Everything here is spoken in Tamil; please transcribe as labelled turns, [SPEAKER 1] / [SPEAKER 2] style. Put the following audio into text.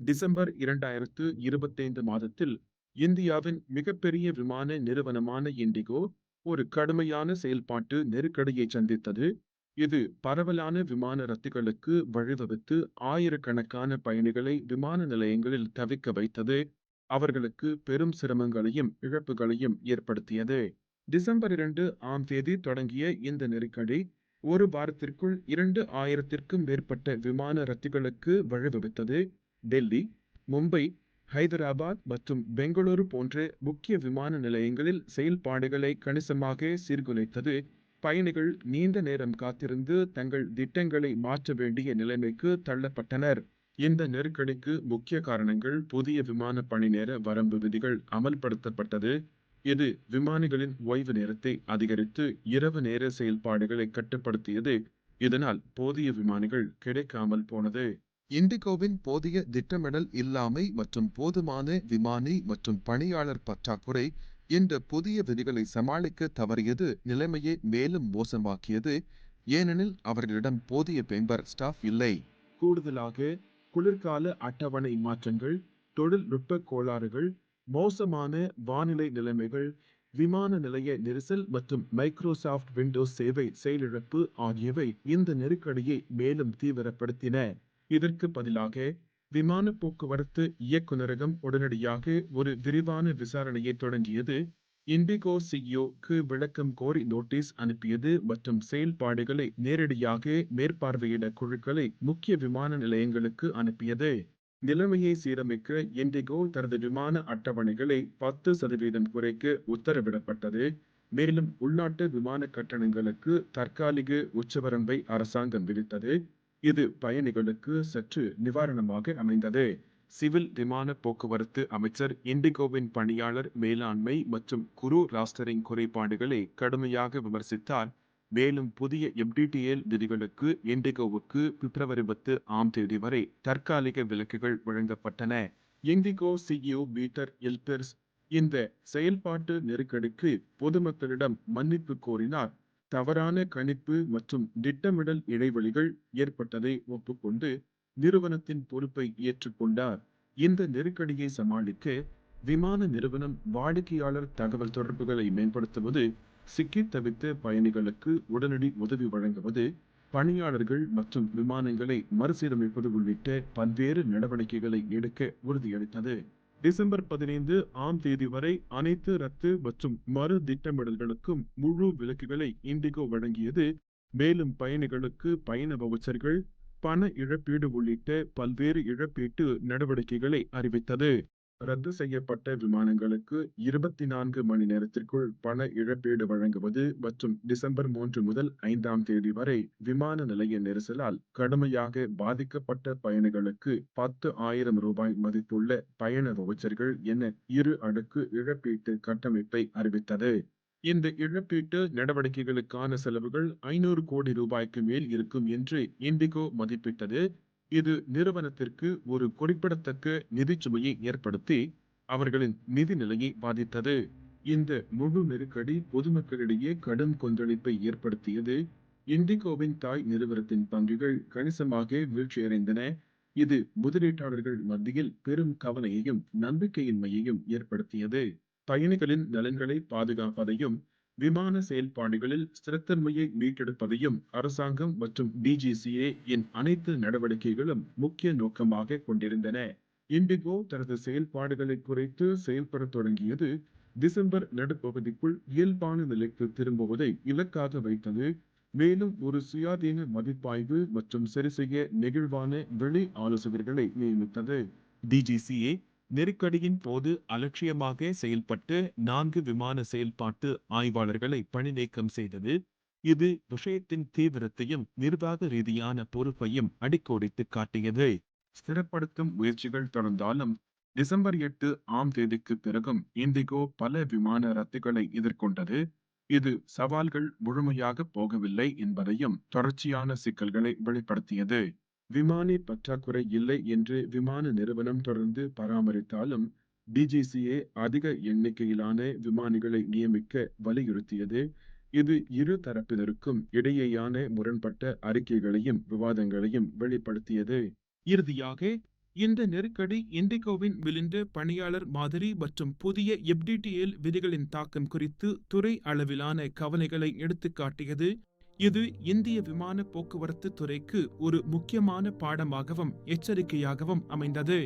[SPEAKER 1] டிசம்பர் 2025 மாதத்தில் இந்தியாவின் மிகப்பெரிய விமான நிறுவனமான இண்டிகோ ஒரு கடுமையான செயல்பாட்டு நெருக்கடியை சந்தித்தது. இது பரவலான விமான ரத்துகளுக்கு வழிவகுத்து ஆயிரக்கணக்கான பயணிகளை விமான நிலையங்களில் தவிக்க வைத்தது. அவர்களுக்கு பெரும் சிரமங்களையும் இழப்புகளையும் ஏற்படுத்தியது. டிசம்பர் 2ஆம் தேதி தொடங்கிய இந்த நெருக்கடி ஒரு வாரத்திற்குள் 2000த்திற்கும் மேற்பட்ட விமான ரத்துகளுக்கு வழிவகுத்தது. டெல்லி, மும்பை, ஹைதராபாத் மற்றும் பெங்களூரு போன்ற முக்கிய விமான நிலையங்களில் செயல்பாடுகளை கணிசமாக சீர்குலைத்தது. பயணிகள் நீண்ட நேரம் காத்திருந்து தங்கள் திட்டங்களை மாற்ற வேண்டிய நிலைமைக்கு தள்ளப்பட்டனர். இந்த நெருக்கடிக்கு முக்கிய காரணங்கள் புதிய விமான பணி நேர வரம்பு விதிகள் அமல்படுத்தப்பட்டது. இது விமானிகளின் ஓய்வு நேரத்தை அதிகரித்து இரவு நேர செயல்பாடுகளை கட்டுப்படுத்தியது. இதனால் போதிய விமானிகள் கிடைக்காமல் போனது. இண்டிகோவின் போதிய திட்டமிடல் இல்லாமை மற்றும் போதுமான விமானி மற்றும் பணியாளர் பற்றாக்குறை இந்த புதிய விதிகளை சமாளிக்க தவறியது நிலைமையை மேலும் மோசமாக்கியது. ஏனெனில் அவர்களிடம் போதிய பெம்பர் ஸ்டாஃப் இல்லை. கூடுதலாக, குளிர்கால அட்டவணை மாற்றங்கள், தொழில்நுட்ப கோளாறுகள், மோசமான வானிலை நிலைமைகள், விமான நிலைய நெரிசல் மற்றும் மைக்ரோசாஃப்ட் விண்டோஸ் சேவை செயலிழப்பு ஆகியவை இந்த நெருக்கடியை மேலும் தீவிரப்படுத்தின. இதற்கு பதிலாக, விமான போக்குவரத்து இயக்குநரகம் உடனடியாக ஒரு விரிவான விசாரணையை தொடங்கியது. இண்டிகோ சிஇஓ-க்கு விளக்கம் கோரி நோட்டீஸ் அனுப்பியது மற்றும் செயல்பாடுகளை நேரடியாக மேற்பார்வையிட குழுக்களை முக்கிய விமான நிலையங்களுக்கு அனுப்பியது. நிலைமையை சீரமைக்க இண்டிகோ தனது விமான அட்டவணைகளை 10% குறைக்க உத்தரவிடப்பட்டது. மேலும் உள்நாட்டு விமான கட்டணங்களுக்கு தற்காலிக உச்சவரம்பை அரசாங்கம் விதித்தது. இது பயணிகளுக்கு சற்று நிவாரணமாக அமைந்தது. சிவில் விமான போக்குவரத்து அமைச்சர் இண்டிகோவின் பணியாளர் மேலாண்மை மற்றும் குரூ ராஸ்டரிங் குறைபாடுகளை கடுமையாக விமர்சித்தார். மேலும் புதிய எம்டிடிஎல் விதிகளுக்கு இண்டிகோவுக்கு பிப்ரவரி 10ஆம் தேதி வரை தற்காலிக விலக்குகள் வழங்கப்பட்டன. இண்டிகோ சிஇஓ பீட்டர் எல்பெர்ஸ் இந்த செயல்பாட்டு நெருக்கடிக்கு பொதுமக்களிடம் மன்னிப்பு கோரினார். தவறான கணிப்பு மற்றும் திட்டமிடல் இடைவெளிகள் ஏற்பட்டதை ஒப்புக்கொண்டு நிறுவனத்தின் பொறுப்பை ஏற்றுக்கொண்டார். இந்த நெருக்கடியை சமாளிக்க விமான நிறுவனம் வாடிக்கையாளர் தகவல் தொடர்புகளை மேம்படுத்துவது, சிக்கித் தவித்த பயணிகளுக்கு உடனடி உதவி வழங்குவது, பணியாளர்கள் மற்றும் விமானங்களை மறுசீரமைப்பது உள்ளிட்ட பல்வேறு நடவடிக்கைகளை எடுக்க உறுதியளித்தது. டிசம்பர் 15ஆம் தேதி வரை அனைத்து ரத்து மற்றும் மறு திட்டமிடல்களுக்கும் முழு விலக்குகளை இண்டிகோ வழங்கியது. மேலும் பயணிகளுக்கு பயண வவுச்சர்கள், பண இழப்பீடு உள்ளிட்ட பல்வேறு இழப்பீட்டு நடவடிக்கைகளை அறிவித்தது. ரத்து செய்யப்பட்ட விமானங்களுக்கு 24 மணி நேரத்திற்குள் பண இழப்பீடு வழங்குவது மற்றும் டிசம்பர் 3 முதல் 5ஆம் தேதி வரை விமான நிலைய நெரிசலால் கடுமையாக பாதிக்கப்பட்ட பயணிகளுக்கு ரூ. 10,000 மதிப்புள்ள பயண வவுச்சர்கள் என இரு அடுக்கு இழப்பீட்டு கட்டமைப்பை அறிவித்தது. இந்த இழப்பீட்டு நடவடிக்கைகளுக்கான செலவுகள் 500 கோடி ரூபாய்க்கு மேல் இருக்கும் என்று இண்டிகோ மதிப்பிட்டது. இது நிறுவனத்திற்கு ஒரு குறிப்பிடத்தக்க நிதிச் சுமையை ஏற்படுத்தி அவர்களின் நிதி நிலையை பாதித்தது. இந்த முழு நெருக்கடி பொதுமக்களிடையே கடும் கொந்தளிப்பை ஏற்படுத்தியது. இண்டிகோவின் தாய் நிறுவனத்தின் பங்குகள் கணிசமாக வீழ்ச்சியடைந்தன. இது முதலீட்டாளர்கள் மத்தியில் பெரும் கவலையையும் நம்பிக்கையின்மையையும் ஏற்படுத்தியது. பயணிகளின் நலன்களை பாதுகாப்பதையும் விமான செயல்பாடுகளில் ஸ்திரத்தன்மையை மீட்டெடுப்பதையும் அரசாங்கம் மற்றும் டிஜிசிஏ இன் அனைத்து நடவடிக்கைகளும் முக்கிய நோக்கமாக கொண்டிருந்தன. இண்டிகோ தனது செயல்பாடுகளை குறைத்து செயல்படத் தொடங்கியது. டிசம்பர் நடுப்பகுதிக்குள் இயல்பான நிலைக்கு திரும்புவதை இலக்காக வைத்தது. மேலும் ஒரு சுயாதீன மதிப்பாய்வு மற்றும் சரிசெய்ய நெகிழ்வான வெளி ஆலோசகர்களை நியமித்தது. டிஜிசிஏ நெருக்கடியின் போது அலட்சியமாக செயல்பட்டு 4 விமான செயல்பாட்டு ஆய்வாளர்களை பணிநீக்கம் செய்தது. இது விஷயத்தின் தீவிரத்தையும் நிர்வாக ரீதியான பொறுப்பையும் அடிக்கோடிட்டுக் காட்டியது. ஸ்திரப்படுத்தும் முயற்சிகள் தொடர்ந்தாலும் டிசம்பர் 8ஆம் தேதிக்கு பிறகும் இண்டிகோ பல விமான ரத்துகளை எதிர்கொண்டது. இது சவால்கள் முழுமையாக போகவில்லை என்பதையும் தொடர்ச்சியான சிக்கல்களை வெளிப்படுத்தியது. விமானி பற்றாக்குறை இல்லை என்று விமான நிறுவனம் தொடர்ந்து பராமரித்தாலும் டிஜிசிஏ அதிக எண்ணிக்கையிலான விமானிகளை நியமிக்க வலியுறுத்தியது. இது இரு தரப்பினருக்கும் இடையேயான முரண்பட்ட அறிக்கைகளையும் விவாதங்களையும் வெளிப்படுத்தியது. இறுதியாக இந்த நெருக்கடி இண்டிகோவின் விளிந்த பணியாளர் மாதிரி மற்றும் புதிய எப்டிடிஎல் விதிகளின் தாக்கம் குறித்து துறை அளவிலான கவலைகளை எடுத்துக்காட்டியது. இது இந்திய விமான போக்குவரத்து துறைக்கு ஒரு முக்கியமான பாடமாகவும் எச்சரிக்கையாகவும் அமைந்தது.